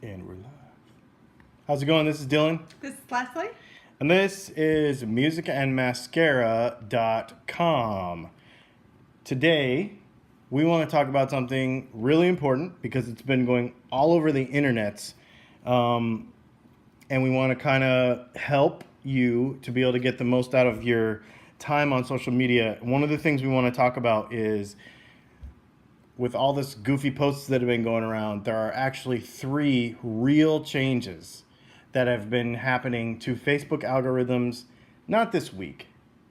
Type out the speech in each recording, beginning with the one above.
And we're live. How's it going? This is Dylan. This is Leslie. And this is musicandmascara.com. Today, we want to talk about something really important because it's been going all over the internets. And we want to kind of help you to be able to get the most out of your time on social media. One of the things we want to talk about is with all this goofy posts that have been going around, there are actually 3 real changes that have been happening to Facebook algorithms, not this week.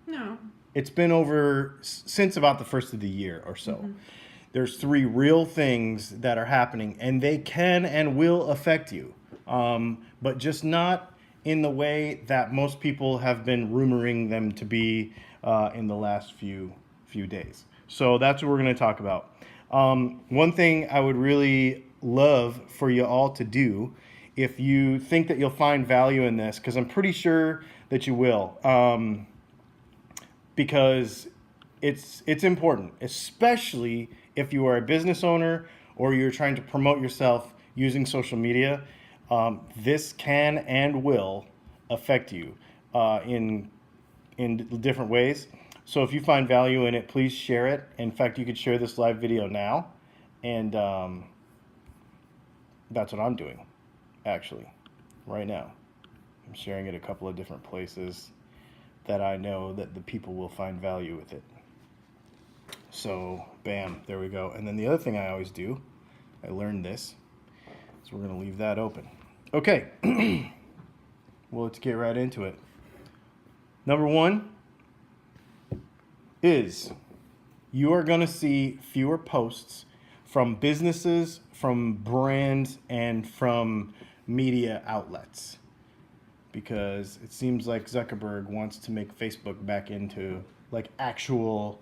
No. It's been over since about the first of the year or so. Mm-hmm. There's 3 real things that are happening, and they can and will affect you, but just not in the way that most people have been rumoring them to be in the last few days. So that's what we're going to talk about. One thing I would really love for you all to do, if you think that you'll find value in this, because I'm pretty sure that you will, because it's important, especially if you are a business owner or you're trying to promote yourself using social media. This can and will affect you in different ways. So if you find value in it, please share it. In fact, you could share this live video now. And that's what I'm doing, actually, right now. I'm sharing it a couple of different places that I know that the people will find value with it. So, bam, there we go. And then the other thing I always do, I learned this, so we're going to leave that open. Okay, well, let's get right into it. Number 1 is you are going to see fewer posts from businesses, from brands, and from media outlets, because it seems like Zuckerberg wants to make Facebook back into like actual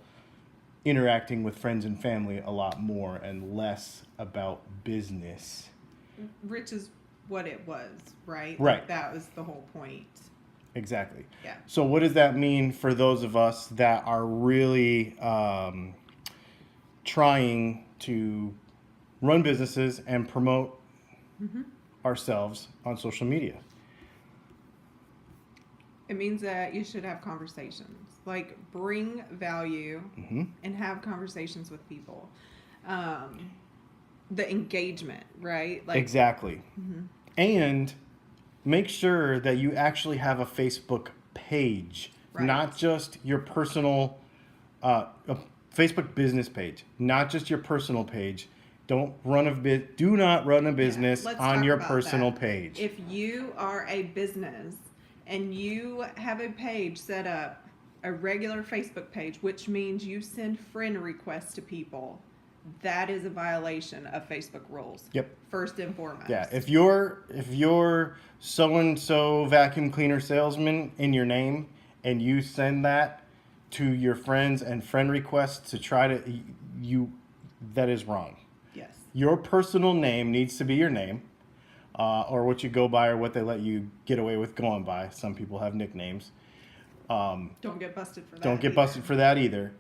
interacting with friends and family a lot more and less about business. Which is what it was, right? Right. Like that was the whole point. Exactly. Yeah. So what does that mean for those of us that are really trying to run businesses and promote ourselves on social media? It means that you should have conversations. Like bring value and have conversations with people. The engagement, right? Like exactly. And make sure that you actually have a Facebook page, right. Not just your personal, a Facebook business page, not just your personal page. Do not run a business on your personal page. If you are a business and you have a page set up, a regular Facebook page, which means you send friend requests to people, that is a violation of Facebook rules. Yep. First and foremost. Yeah. If you're so-and-so vacuum cleaner salesman in your name and you send that to your friends and friend requests to try to that is wrong. Yes. Your personal name needs to be your name, or what you go by, or what they let you get away with going by. Some people have nicknames. Don't get busted for that. Don't get busted for that either.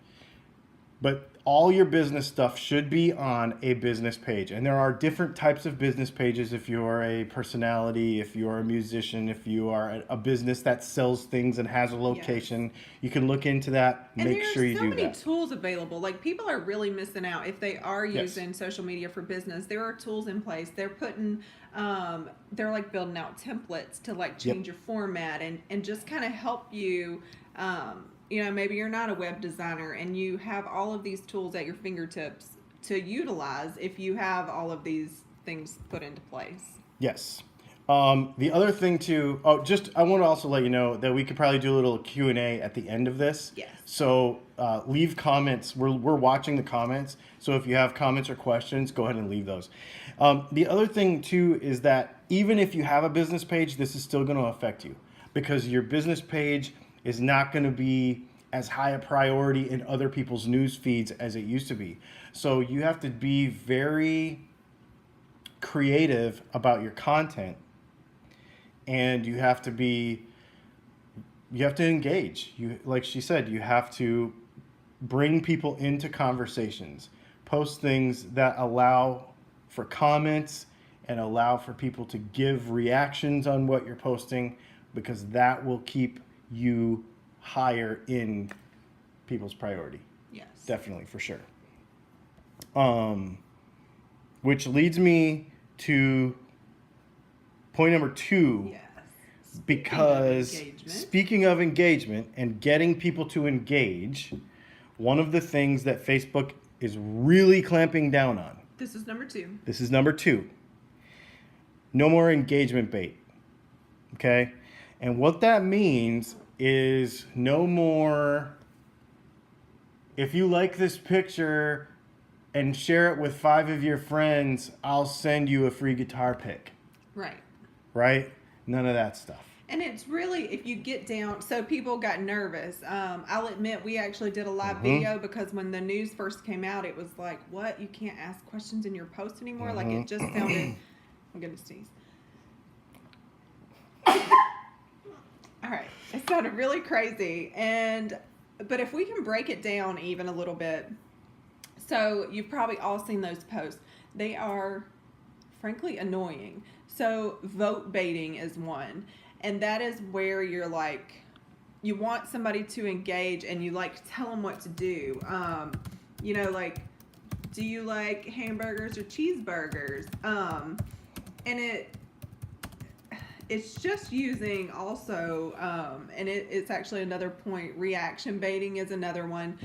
But all your business stuff should be on a business page. And there are different types of business pages. If you're a personality, if you're a musician, if you are a business that sells things and has a location, you can look into that. Make sure you do that. And there are so many tools available. Like people are really missing out if they are using social media for business. There are tools in place. They're putting, they're like building out templates to like change your format and just kind of help you. Maybe you're not a web designer and you have all of these tools at your fingertips to utilize if you have all of these things put into place. Yes. The other thing too, I want to also let you know that we could probably do a little Q&A at the end of this. Yes. So leave comments. We're watching the comments. So if you have comments or questions, go ahead and leave those. The other thing too is that even if you have a business page, this is still going to affect you, because your business page is not going to be as high a priority in other people's news feeds as it used to be. So you have to be very creative about your content, and you have to engage. Like she said, you have to bring people into conversations, post things that allow for comments and allow for people to give reactions on what you're posting, because that will keep you higher in people's priority. Yes. Definitely, for sure. Which leads me to point number 2. Yes. Because speaking of engagement and getting people to engage, one of the things that Facebook is really clamping down on. This is number 2. This is number 2. No more engagement bait. Okay? And what that means is no more, if you like this picture and share it with 5 of your friends, I'll send you a free guitar pick. Right. Right? None of that stuff. And it's really, if you get down, so people got nervous. I'll admit, we actually did a live video because when the news first came out, it was like, what? You can't ask questions in your post anymore? Like, it just sounded, I'm going to sneeze. All right. It sounded really crazy. But if we can break it down even a little bit, so you've probably all seen those posts. They are, frankly, annoying. So vote baiting is one. And that is where you're like, you want somebody to engage and you like tell them what to do. You know, like, do you like hamburgers or cheeseburgers? And it's just using also, and it's actually another point, reaction baiting is another one.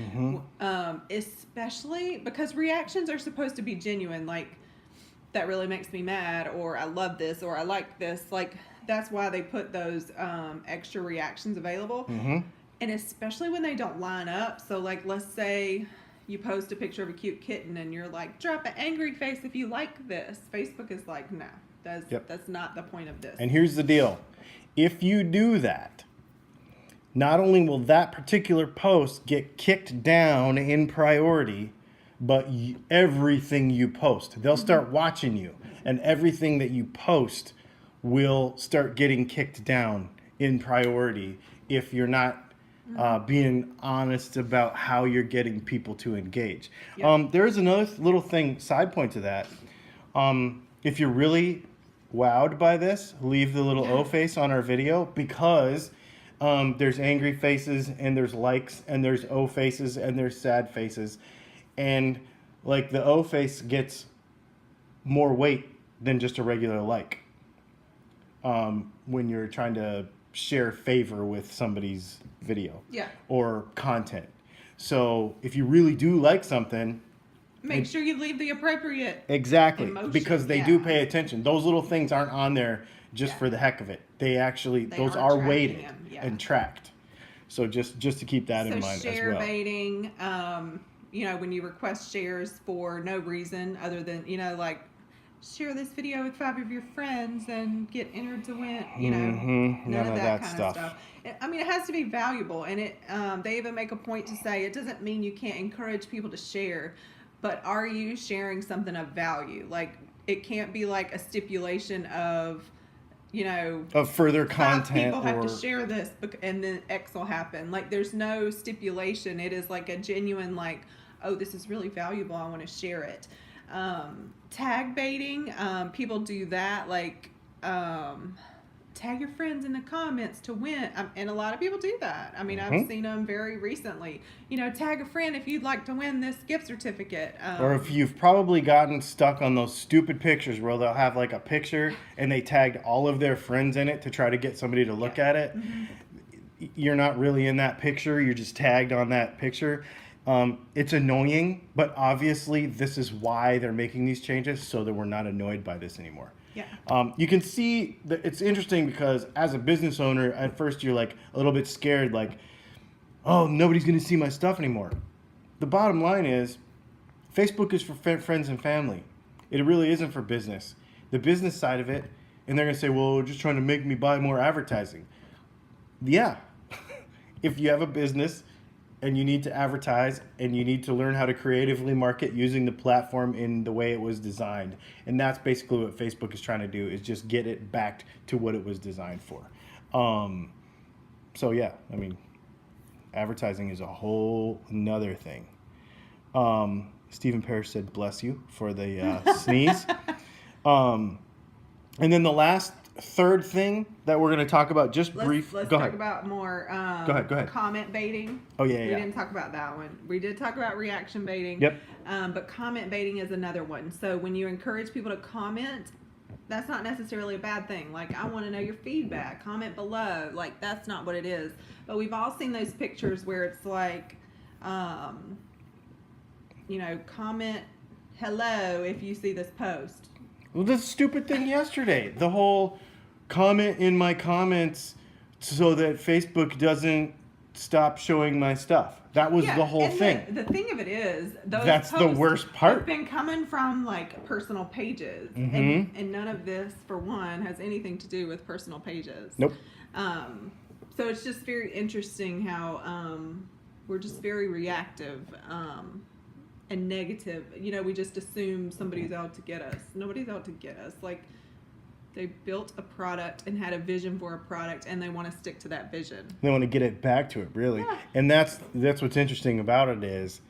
Especially because reactions are supposed to be genuine, like, that really makes me mad, or I love this, or I like this. Like, that's why they put those extra reactions available. And especially when they don't line up. So, like, let's say you post a picture of a cute kitten and you're like, drop an angry face if you like this. Facebook is like, no, that's not the point of this. And here's the deal. If you do that, not only will that particular post get kicked down in priority, but everything you post, they'll start watching you, and everything that you post will start getting kicked down in priority if you're not being honest about how you're getting people to engage. There is another little thing, side point to that. If you're really wowed by this, leave the little O face on our video, because there's angry faces and there's likes and there's O faces and there's sad faces. And like the O face gets more weight than just a regular like when you're trying to share favor with somebody's video or content. So if you really do like something, make sure you leave the appropriate emotion. Because they do pay attention. Those little things aren't on there just for the heck of it. They actually, those are weighted and tracked. So just to keep that in mind as well. Share baiting, you know, when you request shares for no reason other than, you know, like, share this video with 5 of your friends and get entered to win, you know, none of that kind of stuff. I mean, it has to be valuable, and they even make a point to say it doesn't mean you can't encourage people to share, but are you sharing something of value? Like, it can't be like a stipulation of, you know, of further 5 content, people have to share this and then X will happen. Like, there's no stipulation. It is like a genuine, like, oh, this is really valuable, I want to share it. Tag baiting, people do that, like, tag your friends in the comments to win, and a lot of people do that. I mean, I've seen them very recently. You know, tag a friend if you'd like to win this gift certificate. Or if you've probably gotten stuck on those stupid pictures where they'll have like a picture and they tagged all of their friends in it to try to get somebody to look at it. You're not really in that picture, you're just tagged on that picture. It's annoying, but obviously this is why they're making these changes, so that we're not annoyed by this anymore. You can see that it's interesting because as a business owner, at first you're like a little bit scared, like, oh, nobody's going to see my stuff anymore. The bottom line is Facebook is for friends and family. It really isn't for business. The business side of it, and they're going to say, well, we're just trying to make me buy more advertising. Yeah. If you have a business and you need to advertise and you need to learn how to creatively market using the platform in the way it was designed. And that's basically what Facebook is trying to do, is just get it back to what it was designed for. So yeah, I mean, advertising is a whole nother thing. Stephen Parrish said, bless you for the sneeze. And then the last third thing that we're going to talk about, just brief. Let's Go talk ahead. about more Go ahead. comment baiting. Oh, yeah. We didn't talk about that one. We did talk about reaction baiting. Yep. But comment baiting is another one. So when you encourage people to comment, that's not necessarily a bad thing. Like, I want to know your feedback. Comment below. Like, that's not what it is. But we've all seen those pictures where it's like, comment hello if you see this post. Well, the stupid thing yesterday, the whole comment in my comments so that Facebook doesn't stop showing my stuff. That was the whole thing. The thing of it is, that's the worst part. Have been coming from like personal pages, and none of this, for one, has anything to do with personal pages. Nope. So it's just very interesting how we're just very reactive and negative. We just assume somebody's out to get us. Nobody's out to get us. Like, they built a product and had a vision for a product, and they want to stick to that vision. They want to get it back to it, really. Yeah. And that's what's interesting about it is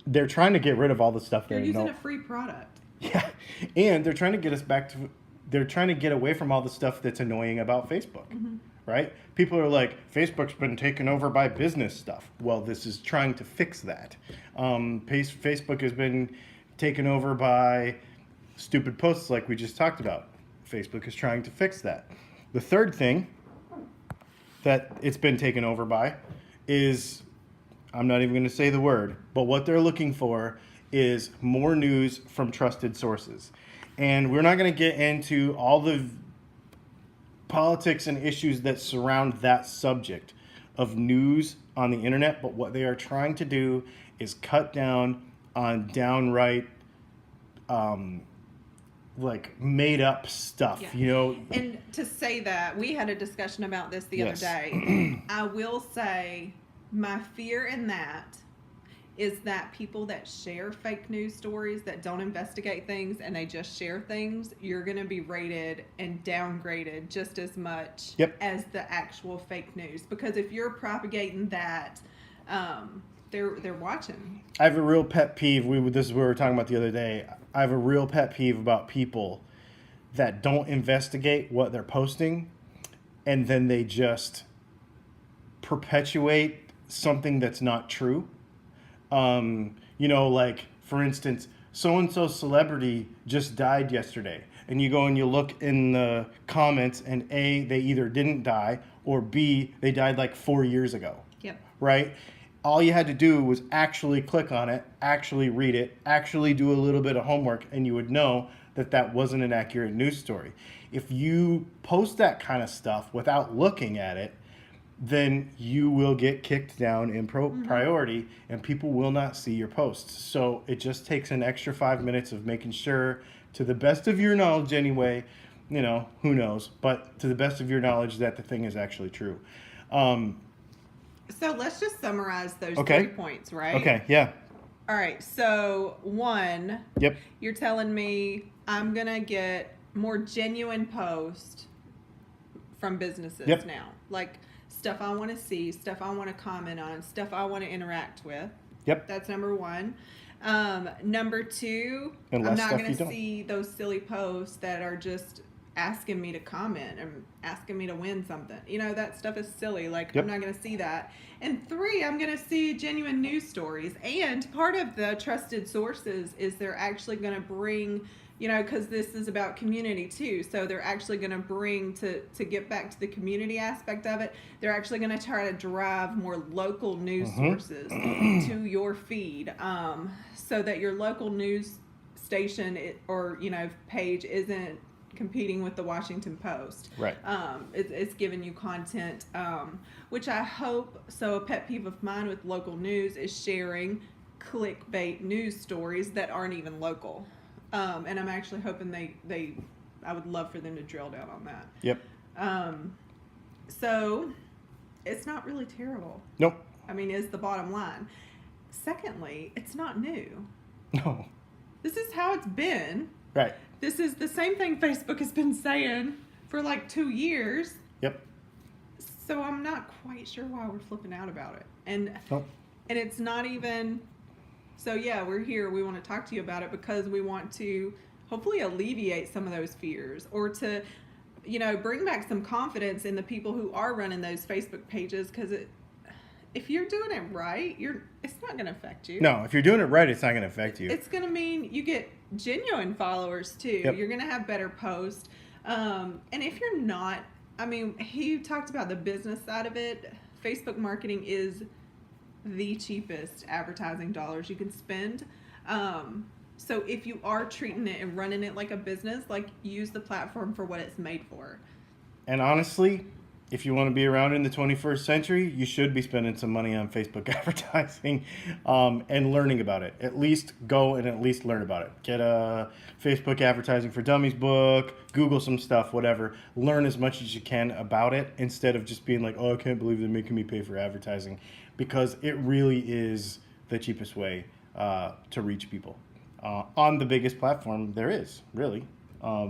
they're trying to get rid of all the stuff they're using a free product. Yeah, and they're trying to get us back to. They're trying to get away from all the stuff that's annoying about Facebook, right? People are like, Facebook's been taken over by business stuff. Well, this is trying to fix that. Facebook has been taken over by stupid posts like we just talked about. Facebook is trying to fix that. The third thing that it's been taken over by is, I'm not even going to say the word, but what they're looking for is more news from trusted sources. And we're not going to get into all the politics and issues that surround that subject of news on the internet, but what they are trying to do is cut down on downright like made up stuff, And to say that, we had a discussion about this the other day. I will say my fear in that is that people that share fake news stories, that don't investigate things and they just share things, you're going to be rated and downgraded just as much as the actual fake news. Because if you're propagating that, they're watching. I have a real pet peeve. This is what we were talking about the other day. I have a real pet peeve about people that don't investigate what they're posting, and then they just perpetuate something that's not true. Like, for instance, so-and-so celebrity just died yesterday. And you go and you look in the comments, and A, they either didn't die, or B, they died like 4 years ago. Yep. Right? All you had to do was actually click on it, actually read it, actually do a little bit of homework, and you would know that that wasn't an accurate news story. If you post that kind of stuff without looking at it, then you will get kicked down in priority, and people will not see your posts. So it just takes an extra 5 minutes of making sure, to the best of your knowledge anyway, who knows, but to the best of your knowledge, that the thing is actually true. So let's just summarize those 3 points, right? Okay, yeah. All right, so 1, Yep. You're telling me I'm going to get more genuine posts from businesses now. Like, stuff I want to see, stuff I want to comment on, stuff I want to interact with. Yep. That's number 1. Number 2, I'm less not stuff going you to don't. see those silly posts that are just asking me to comment and asking me to win something. That stuff is silly. Like, I'm not going to see that. And 3, I'm going to see genuine news stories. And part of the trusted sources is they're actually going to bring, because this is about community too. So they're actually going to bring, to get back to the community aspect of it, they're actually going to try to drive more local news sources to your feed, so that your local news station or page isn't competing with the Washington Post. Right. It's giving you content, which I hope. So a pet peeve of mine with local news is sharing clickbait news stories that aren't even local. And I'm actually hoping I would love for them to drill down on that. Yep. So it's not really terrible. Nope. I mean, is the bottom line. Secondly, it's not new. No. This is how it's been. Right. This is the same thing Facebook has been saying for like 2 years. Yep. So I'm not quite sure why we're flipping out about it. And Nope. and it's not even. So yeah, we're here. We want to talk to you about it because we want to hopefully alleviate some of those fears, or to, bring back some confidence in the people who are running those Facebook pages, because if you're doing it right, it's not going to affect you. No, if you're doing it right, it's not going to affect you. It's going to mean you get genuine followers too. Yep. You're going to have better posts. And if you're not, he talked about the business side of it. Facebook marketing is the cheapest advertising dollars you can spend. So if you are treating it and running it like a business, like, use the platform for what it's made for. And honestly, if you want to be around in the 21st century, you should be spending some money on Facebook advertising and learning about it. At least go and at least learn about it. Get a Facebook Advertising for Dummies book, Google some stuff, whatever. Learn as much as you can about it instead of just being like, oh, I can't believe they're making me pay for advertising, because it really is the cheapest way to reach people on the biggest platform there is, really,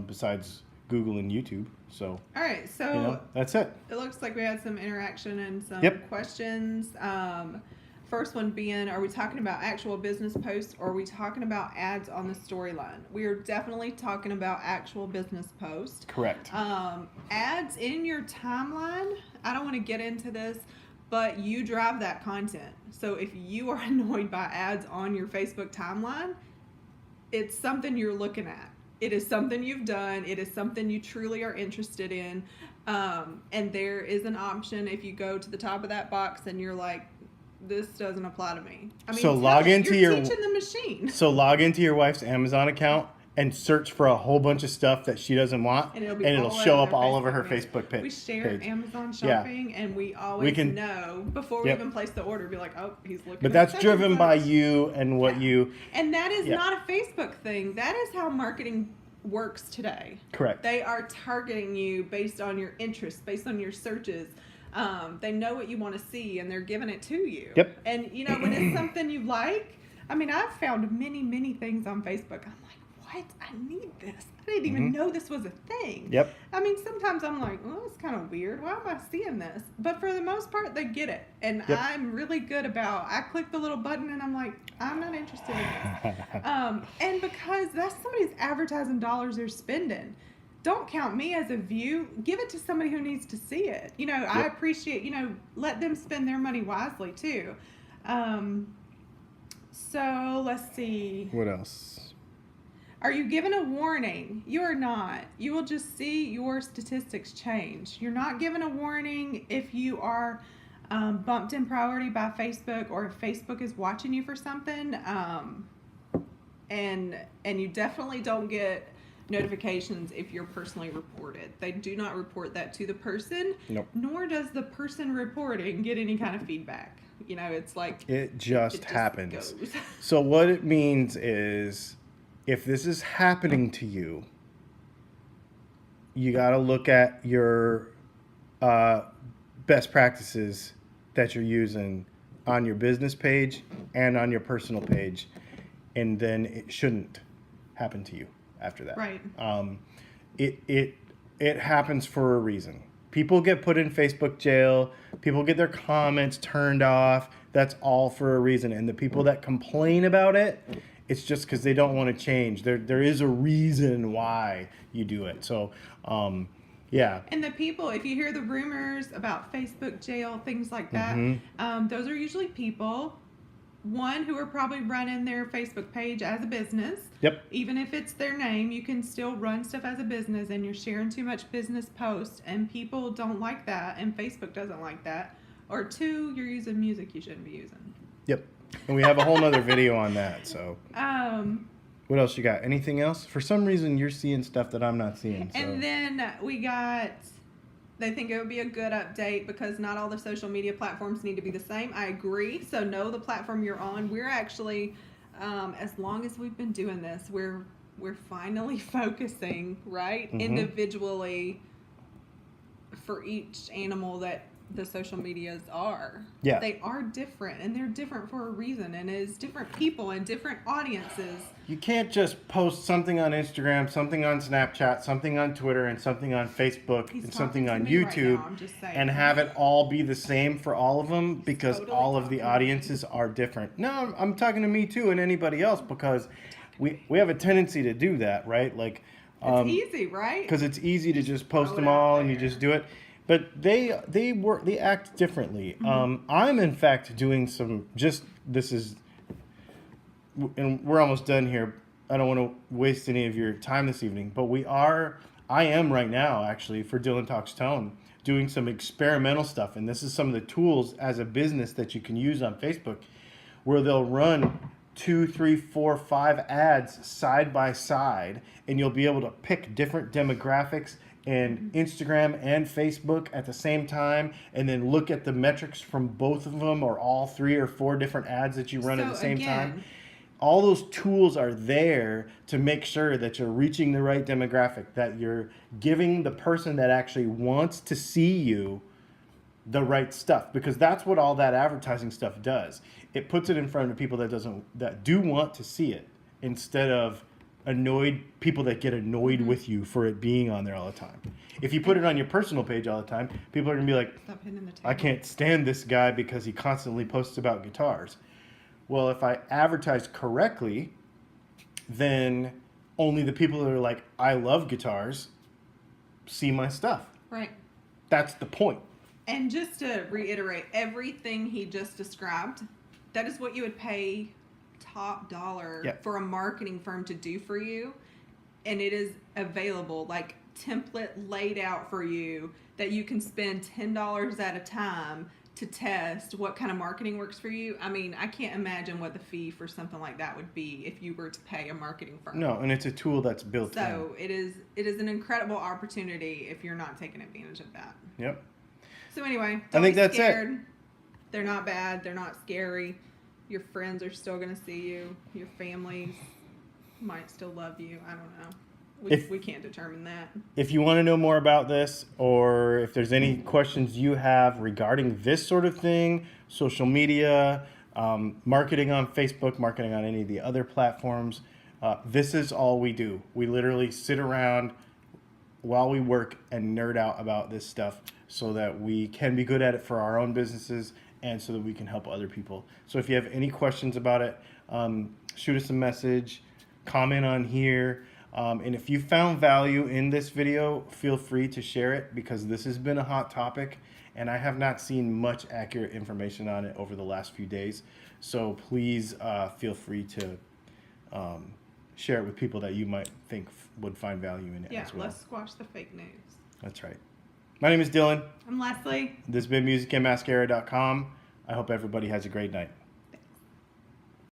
besides Google and YouTube. So, all right, so that's it. It looks like we had some interaction and some Yep. questions. First one being, are we talking about actual business posts, or are we talking about ads on the storyline? We are definitely talking about actual business posts. Correct. Ads in your timeline, I don't want to get into this, but you drive that content. So if you are annoyed by ads on your Facebook timeline, it's something you're looking at. It is something you've done. It is something you truly are interested in. And there is an option if you go to the top of that box and you're like, this doesn't apply to me. So log into you're teaching the machine. So log into your wife's Amazon account and search for a whole bunch of stuff that she doesn't want, and it'll show up all over her Facebook page. We share Amazon shopping, and we always know before we Yep. even place the order. Be like, oh, he's looking. But that's driven by you and what you. And that is not a Facebook thing. That is how marketing works today. Correct. They are targeting you based on your interests, based on your searches. They know what you want to see, and they're giving it to you. Yep. And when it's something you like, I've found many things on Facebook. I'm like, what? I need this. I didn't even know this was a thing. Yep. Sometimes I'm like, well, it's kind of weird. Why am I seeing this? But for the most part, they get it. And Yep. I'm really good about, I click the little button and I'm like, I'm not interested in this. And because that's somebody's advertising dollars they're spending. Don't count me as a view. Give it to somebody who needs to see it. I appreciate, let them spend their money wisely too. So let's see. What else? Are you given a warning? You are not. You will just see your statistics change. You're not given a warning if you are bumped in priority by Facebook, or if Facebook is watching you for something. And you definitely don't get notifications if you're personally reported. They do not report that to the person. Nope. Nor does the person reporting get any kind of feedback. It's like it just happens. Goes. So what it means is, if this is happening to you, you got to look at your best practices that you're using on your business page and on your personal page, and then it shouldn't happen to you after that. Right. It happens for a reason. People get put in Facebook jail. People get their comments turned off. That's all for a reason. And the people that complain about it, it's just because they don't want to change. There is a reason why you do it. So, yeah. And the people, if you hear the rumors about Facebook jail, things like that, those are usually people, one, who are probably running their Facebook page as a business. Yep. Even if it's their name, you can still run stuff as a business, and you're sharing too much business posts, and people don't like that, and Facebook doesn't like that. Or two, you're using music you shouldn't be using. Yep. And we have a whole nother video on that. So, what else you got? Anything else? For some reason, you're seeing stuff that I'm not seeing. So. And then we got, they think it would be a good update because not all the social media platforms need to be the same. I agree. So know the platform you're on. We're actually, as long as we've been doing this, we're finally focusing, right, individually for each animal that the social medias are. Yeah. They are different, and they're different for a reason, and it's different people and different audiences. You can't just post something on Instagram, something on Snapchat, something on Twitter, and something on Facebook, and something on YouTube, and have it all be the same for all of them, because all of the audiences are different. No, I'm talking to me too and anybody else, because we have a tendency to do that, right? Like, It's easy, right? because it's easy to just post throw them it out all and you there. just do it. But they act differently. I'm in fact doing some and we're almost done here. I don't want to waste any of your time this evening, but I am right now actually for Dylan Talks Tone doing some experimental stuff, and this is some of the tools as a business that you can use on Facebook, where they'll run 2, 3, 4, 5 ads side by side, and you'll be able to pick different demographics in Instagram and Facebook at the same time, and then look at the metrics from both of them or all 3 or 4 different ads that you run at the same time. All those tools are there to make sure that you're reaching the right demographic, that you're giving the person that actually wants to see you the right stuff, because that's what all that advertising stuff does. It puts it in front of people that do want to see it, instead of people that get annoyed with you for it being on there all the time. If you put it on your personal page all the time, people are gonna be like, Stop hitting the table. I can't stand this guy because he constantly posts about guitars. Well, if I advertise correctly, then only the people that are like, I love guitars, see my stuff. Right. That's the point. And just to reiterate, everything he just described, that is what you would pay top dollar for a marketing firm to do for you. And it is available, like template laid out for you, that you can spend $10 at a time to test what kind of marketing works for you. I mean, I can't imagine what the fee for something like that would be if you were to pay a marketing firm. No, and it's a tool that's built in. So it is an incredible opportunity if you're not taking advantage of that. Yep. So anyway, I think that's scared. it. They're not bad. They're not scary. Your friends are still going to see you. Your families might still love you. I don't know. We can't determine that. If you want to know more about this, or if there's any questions you have regarding this sort of thing, social media, marketing on Facebook, marketing on any of the other platforms, this is all we do. We literally sit around while we work and nerd out about this stuff so that we can be good at it for our own businesses and so that we can help other people. So if you have any questions about it, shoot us a message, comment on here. And if you found value in this video, feel free to share it, because this has been a hot topic and I have not seen much accurate information on it over the last few days. So please feel free to share it with people that you might think would find value in it as well. Yeah, let's squash the fake news. That's right. My name is Dylan. I'm Leslie. This has been musicandmascara.com. I hope everybody has a great night.